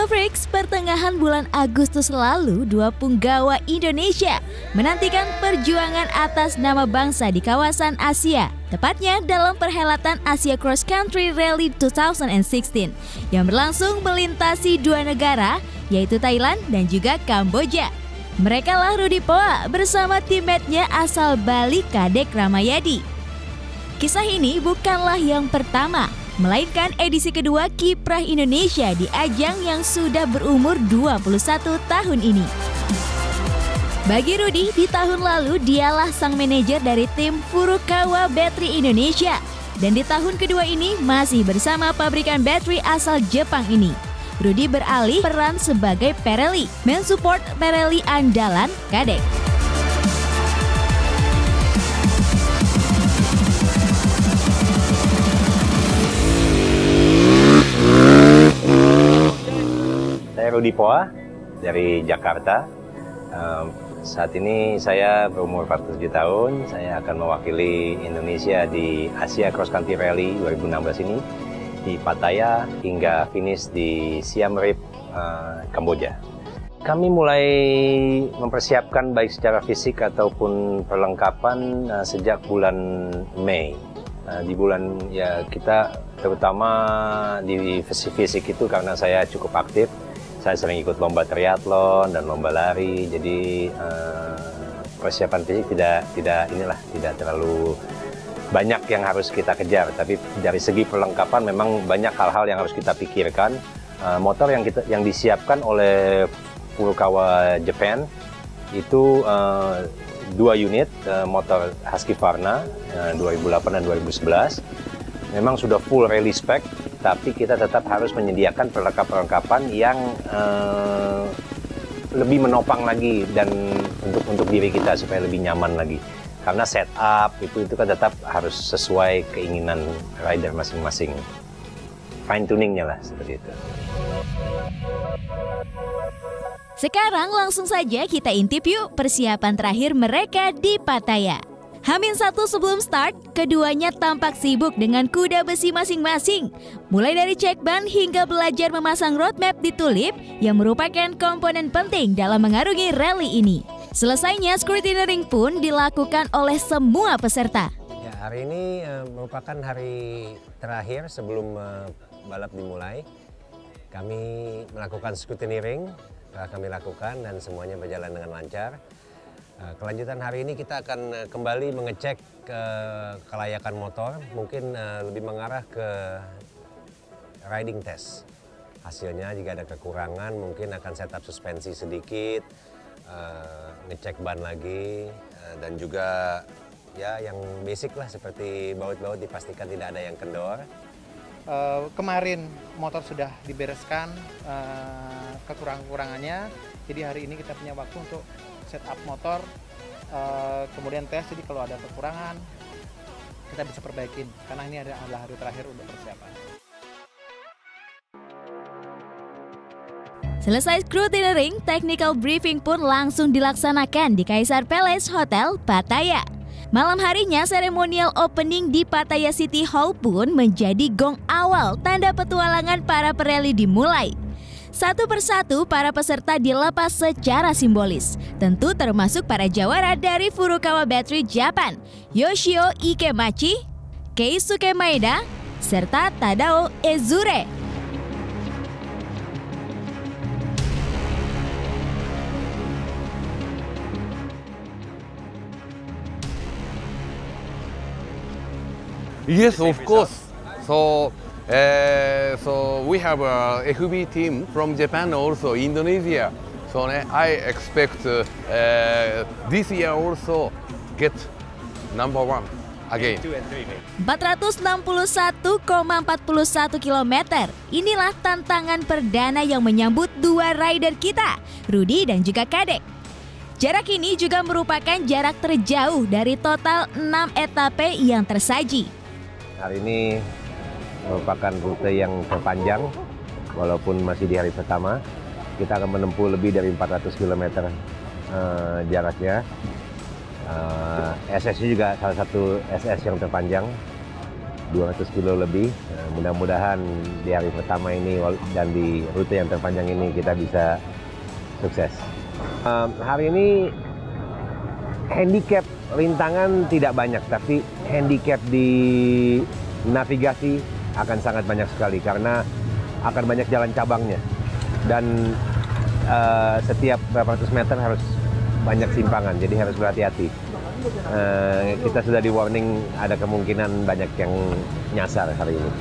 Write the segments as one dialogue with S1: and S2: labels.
S1: Motofreaks, pertengahan bulan Agustus lalu, dua punggawa Indonesia menantikan perjuangan atas nama bangsa di kawasan Asia, tepatnya dalam perhelatan Asia Cross Country Rally 2016 yang berlangsung melintasi dua negara, yaitu Thailand dan juga Kamboja. Mereka lah Rudy Poa bersama teammate-nya asal Bali, Kadek Ramayadi. Kisah ini bukanlah yang pertama, melainkan edisi kedua kiprah Indonesia di ajang yang sudah berumur 21 tahun ini. Bagi Rudy, di tahun lalu dialah sang manajer dari tim Furukawa Battery Indonesia. Dan di tahun kedua ini masih bersama pabrikan baterai asal Jepang ini. Rudy beralih peran sebagai Pirelli, mensupport Pirelli andalan Kadek.
S2: Saya Rudy Poa dari Jakarta. Saat ini saya berumur 47 tahun. Saya akan mewakili Indonesia di Asia Cross Country Rally 2016 ini di Pattaya hingga finish di Siem Reap, Kamboja. Kami mulai mempersiapkan baik secara fisik ataupun perlengkapan sejak bulan Mei. Di bulan ya kita terutama di fisik itu karena saya cukup aktif. Saya sering ikut lomba triathlon dan lomba lari, jadi persiapan fisik tidak terlalu banyak yang harus kita kejar. Tapi dari segi perlengkapan memang banyak hal-hal yang harus kita pikirkan. Motor yang disiapkan oleh Furukawa Japan itu 2 unit motor Husqvarna 2008 dan 2011. Memang sudah full rally spec, tapi kita tetap harus menyediakan perlengkapan yang lebih menopang lagi dan untuk diri kita supaya lebih nyaman lagi. Karena setup itu kan tetap harus sesuai keinginan rider masing-masing. Fine tuningnya lah seperti itu.
S1: Sekarang langsung saja kita intip yuk persiapan terakhir mereka di Pattaya. H-1 sebelum start, keduanya tampak sibuk dengan kuda besi masing-masing. Mulai dari cek ban hingga belajar memasang roadmap di Tulip yang merupakan komponen penting dalam mengarungi rally ini. Selesainya scrutineering pun dilakukan oleh semua peserta.
S3: Ya, hari ini merupakan hari terakhir sebelum balap dimulai. Kami melakukan scrutineering, telah kami lakukan dan semuanya berjalan dengan lancar. Kelanjutan hari ini kita akan kembali mengecek kelayakan motor, mungkin lebih mengarah ke riding test. Hasilnya jika ada kekurangan mungkin akan setup suspensi sedikit, ngecek ban lagi, dan juga ya yang basic lah seperti baut-baut dipastikan tidak ada yang kendor.
S4: Kemarin motor sudah dibereskan kekurangan-kekurangannya, jadi hari ini kita punya waktu untuk setup motor, kemudian tes. Jadi kalau ada kekurangan kita bisa perbaikin karena ini adalah hari terakhir untuk persiapan.
S1: Selesai scrutineering, technical briefing pun langsung dilaksanakan di Caesar Palace Hotel Pattaya. Malam harinya seremonial opening di Pattaya City Hall pun menjadi gong awal tanda petualangan para pereli dimulai. Satu persatu para peserta dilepas secara simbolis, tentu termasuk para jawara dari Furukawa Battery Japan, Yoshio Ikemachi, Keisuke Maeda, serta Tadao Ezure.
S5: Yes, of course. So we have a FB team from Japan, also Indonesia. So I expect this year also get number 1 again.
S1: 461,41 km. Inilah tantangan perdana yang menyambut dua rider kita, Rudy dan juga Kadek. Jarak ini juga merupakan jarak terjauh dari total 6 etape yang tersaji.
S2: Hari ini merupakan rute yang terpanjang, walaupun masih di hari pertama. Kita akan menempuh lebih dari 400 km jaraknya. SS juga salah satu SS yang terpanjang.
S3: 200 kilo lebih. Mudah-mudahan di hari pertama ini dan di rute yang terpanjang ini kita bisa sukses. Hari ini handicap rintangan tidak banyak, tapi handicap di navigasi akan sangat banyak sekali karena akan banyak jalan cabangnya. Dan setiap berapa ratus meter harus banyak simpangan, jadi harus berhati-hati. Kita sudah di warning ada kemungkinan banyak yang nyasar hari ini.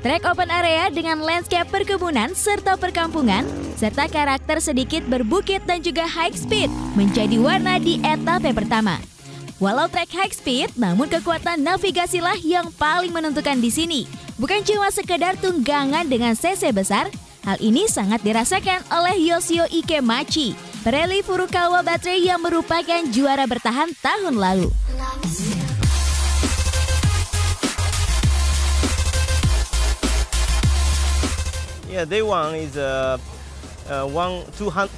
S1: Trek open area dengan landscape perkebunan serta perkampungan, serta karakter sedikit berbukit dan juga high speed menjadi warna di etape pertama. Walau trek high speed, namun kekuatan navigasilah yang paling menentukan di sini. Bukan cuma sekedar tunggangan dengan cc besar, hal ini sangat dirasakan oleh Yoshio Ikemachi, pereli Furukawa Battery yang merupakan juara bertahan tahun lalu.
S6: Yeah, day one is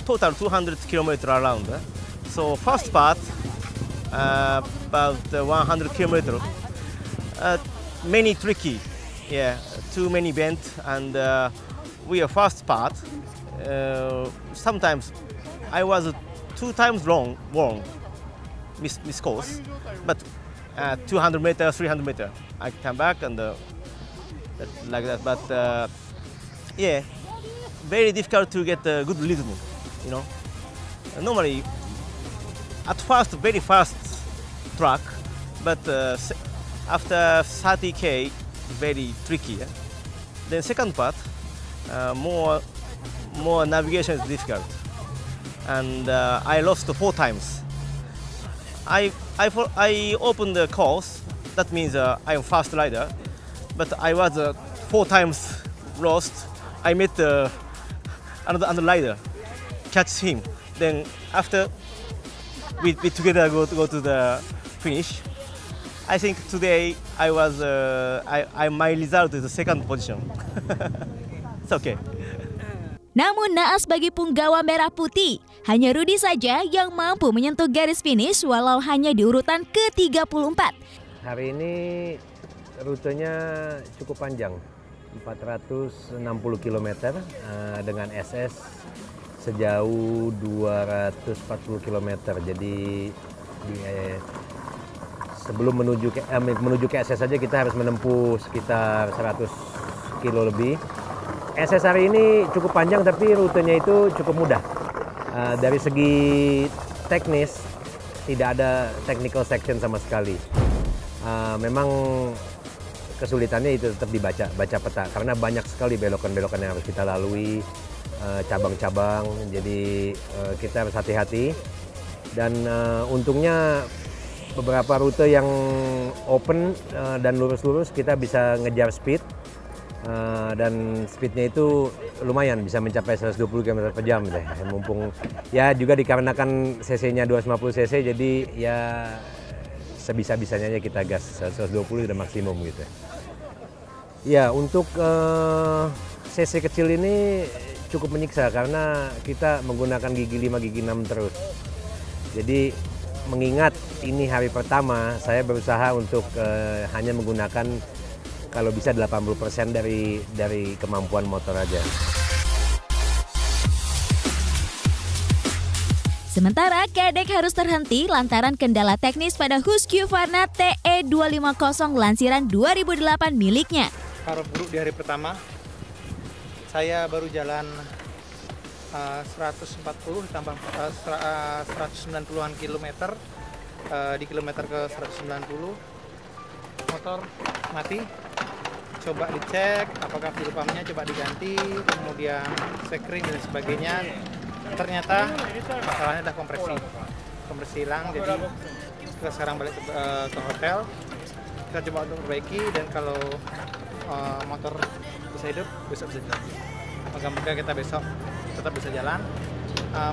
S6: total 200 kilometer around. So first part about 100 kilometer, many tricky. Yeah, too many bend, and we are first part. Sometimes I was 2 times wrong, miss course, but 200 meter, 300 meter, I come back and like that. But yeah, very difficult to get a good rhythm, you know. Normally, at first, very fast track, but after 30K, very tricky. Yeah? Then second part, more navigation is difficult, and I lost 4 times. I opened the course. That means I am fast rider, but I was 4 times lost. I met another rider, catch him. Then after we together go to the finish. I think today my result is the second position. It's okay.
S1: Namun naas bagi punggawa merah putih, hanya Rudy saja yang mampu menyentuh garis finish walau hanya di urutan ke-34.
S3: Hari ini rutenya cukup panjang, 460 km dengan SS sejauh 240 km. Jadi sebelum menuju ke SS saja kita harus menempuh sekitar 100 kilo lebih. SS hari ini cukup panjang tapi rutenya itu cukup mudah. Dari segi teknis tidak ada technical section sama sekali. Memang kesulitannya itu tetap baca peta karena banyak sekali belokan-belokan yang harus kita lalui, cabang-cabang. Jadi kita harus hati-hati. Dan untungnya beberapa rute yang open dan lurus-lurus kita bisa ngejar speed. Dan speednya itu lumayan, bisa mencapai 120 km per jam deh. Mumpung ya juga dikarenakan cc-nya 250 cc, jadi ya sebisa-bisanya aja kita gas, 120 udah maksimum gitu. Ya untuk cc kecil ini cukup menyiksa karena kita menggunakan gigi 5, gigi 6 terus. Jadi mengingat ini hari pertama, saya berusaha untuk hanya menggunakan kalau bisa 80% dari kemampuan motor aja.
S1: Sementara Kadek harus terhenti lantaran kendala teknis pada Husqvarna TE250 lansiran 2008 miliknya.
S4: Kalau buruk di hari pertama, saya baru jalan 140 ditambah 190-an kilometer, di kilometer ke 190 motor mati. Coba dicek apakah fuel pumpnya, coba diganti, kemudian sekring dan sebagainya. Ternyata masalahnya adalah kompresi hilang. Jadi kita sekarang balik ke hotel, kita coba untuk perbaiki, dan kalau motor bisa hidup besok bisa jalan. Moga-moga kita besok tetap bisa jalan,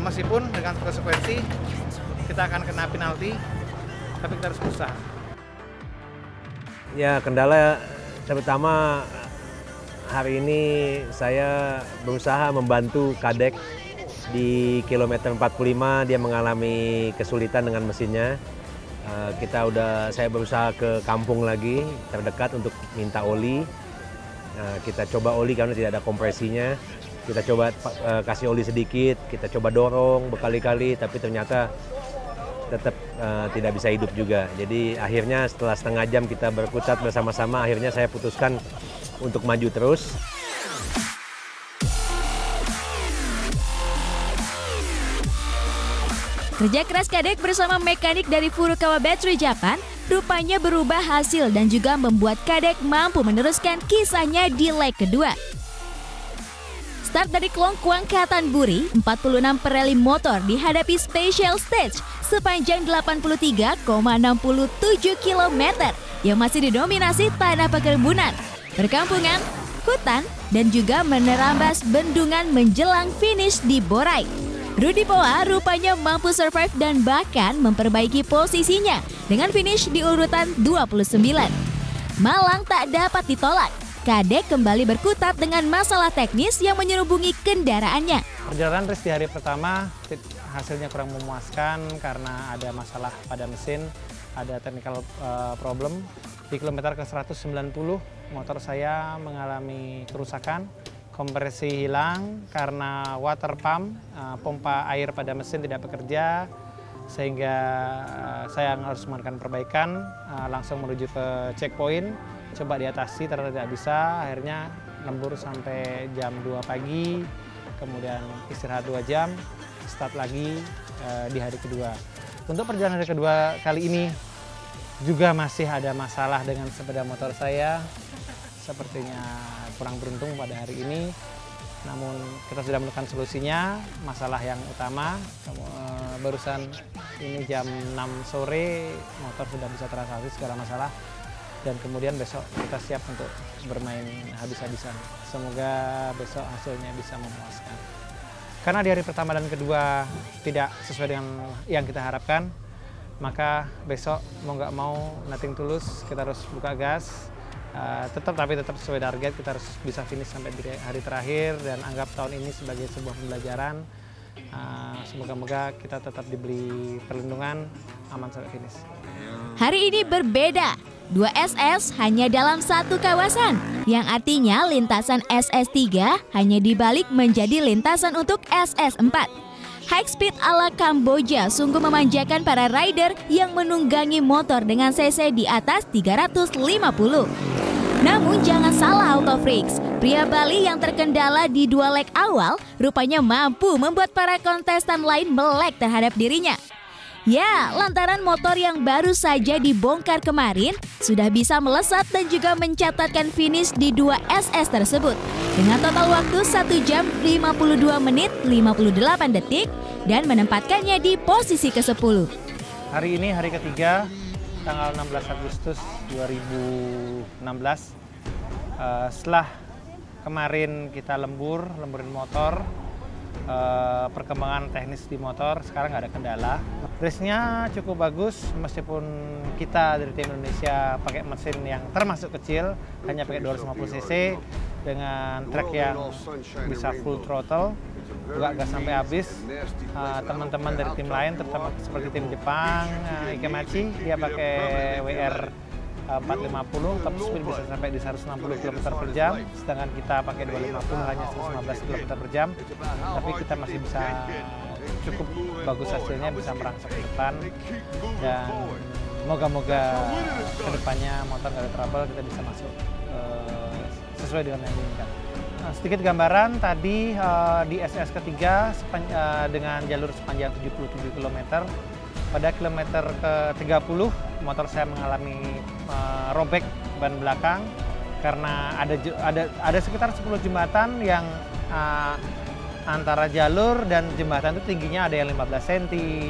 S4: meskipun dengan konsekuensi kita akan kena penalti, tapi kita harus berusaha.
S3: Ya, kendala terutama hari ini saya berusaha membantu Kadek di kilometer 45, dia mengalami kesulitan dengan mesinnya. Saya berusaha ke kampung lagi terdekat untuk minta oli. Kita coba oli karena tidak ada kompresinya. Kita coba kasih oli sedikit, kita coba dorong berkali-kali, tapi ternyata tetap tidak bisa hidup juga. Jadi akhirnya setelah setengah jam kita berkutat bersama-sama, akhirnya saya putuskan untuk maju terus.
S1: Kerja keras Kadek bersama mekanik dari Furukawa Battery Japan rupanya berubah hasil dan juga membuat Kadek mampu meneruskan kisahnya di leg kedua. Start dari Klongkwang ke Hatanburi, 46 pereli motor dihadapi special stage sepanjang 83,67 km yang masih didominasi tanah perkebunan, perkampungan, hutan, dan juga menerambas bendungan menjelang finish di Borai. Rudy Poa rupanya mampu survive dan bahkan memperbaiki posisinya dengan finish di urutan 29. Malang tak dapat ditolak. Kadek kembali berkutat dengan masalah teknis yang menyerubungi kendaraannya.
S4: Perjalanan race di hari pertama hasilnya kurang memuaskan karena ada masalah pada mesin, ada technical problem. Di kilometer ke 190 motor saya mengalami kerusakan. Kompresi hilang karena water pump, pompa air pada mesin tidak bekerja, sehingga saya harus melakukan perbaikan, langsung menuju ke checkpoint, coba diatasi, ternyata tidak bisa, akhirnya lembur sampai jam 2 pagi, kemudian istirahat 2 jam, start lagi di hari kedua. Untuk perjalanan hari kedua kali ini juga masih ada masalah dengan sepeda motor saya, sepertinya kurang beruntung pada hari ini, namun kita sudah menemukan solusinya. Masalah yang utama, barusan ini jam 6 sore motor sudah bisa teratasi segala masalah, dan kemudian besok kita siap untuk bermain habis-habisan. Semoga besok hasilnya bisa memuaskan. Karena di hari pertama dan kedua tidak sesuai dengan yang kita harapkan, maka besok mau nggak mau nothing tulus, kita harus buka gas. Tetap sesuai target, kita harus bisa finish sampai di hari terakhir dan anggap tahun ini sebagai sebuah pembelajaran. Semoga-moga kita tetap diberi perlindungan, aman sampai finish.
S1: Hari ini berbeda. 2 SS hanya dalam satu kawasan, yang artinya lintasan SS3 hanya dibalik menjadi lintasan untuk SS4. High speed ala Kamboja sungguh memanjakan para rider yang menunggangi motor dengan cc di atas 350. Namun jangan salah Autofreaks, pria Bali yang terkendala di 2 leg awal rupanya mampu membuat para kontestan lain melek terhadap dirinya. Ya, lantaran motor yang baru saja dibongkar kemarin sudah bisa melesat dan juga mencatatkan finish di 2 SS tersebut dengan total waktu 1 jam 52 menit 58 detik dan menempatkannya di posisi ke-10.
S4: Hari ini hari ketiga, tanggal 16 Agustus 2016. Setelah kemarin kita lemburin motor, perkembangan teknis di motor sekarang nggak ada kendala. Race-nya cukup bagus meskipun kita dari tim Indonesia pakai mesin yang termasuk kecil, hanya pakai 250 cc dengan track yang bisa full throttle, juga nggak sampai habis. Teman-teman dari tim lain, terutama seperti tim Jepang, Ikemachi, dia pakai WR 450, top speed bisa sampai di 160 km per jam, sedangkan kita pakai 250 hanya 115 km per jam, tapi kita masih bisa cukup bagus hasilnya, bisa merangsek ke depan, dan moga-moga kedepannya motor nggak ada trouble, kita bisa masuk sesuai dengan yang diinginkan. Sedikit gambaran tadi di SS ketiga dengan jalur sepanjang 77 km. Pada kilometer ke-30 motor saya mengalami robek ban belakang karena ada sekitar 10 jembatan yang antara jalur dan jembatan itu tingginya ada yang 15 cm,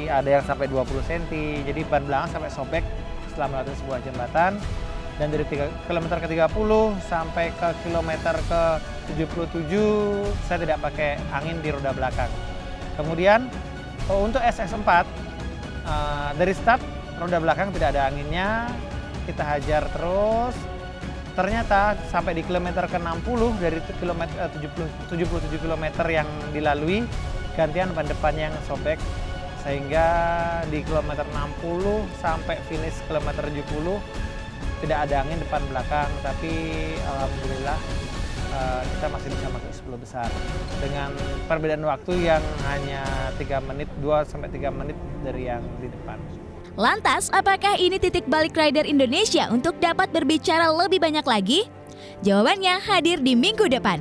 S4: ada yang sampai 20 cm. Jadi ban belakang sampai sobek setelah melewati sebuah jembatan. Dan dari kilometer ke-30 sampai ke kilometer ke-77 saya tidak pakai angin di roda belakang. Kemudian untuk SS4 dari start roda belakang tidak ada anginnya, kita hajar terus. Ternyata sampai di kilometer ke-60 dari kilometer 77 km yang dilalui, gantian ban depan yang sobek Sehingga di kilometer 60 sampai finish kilometer 70 tidak ada angin depan belakang, tapi alhamdulillah kita masih bisa masuk 10 besar dengan perbedaan waktu yang hanya 3 menit, 2-3 menit dari yang di depan.
S1: Lantas, apakah ini titik balik rider Indonesia untuk dapat berbicara lebih banyak lagi? Jawabannya hadir di minggu depan.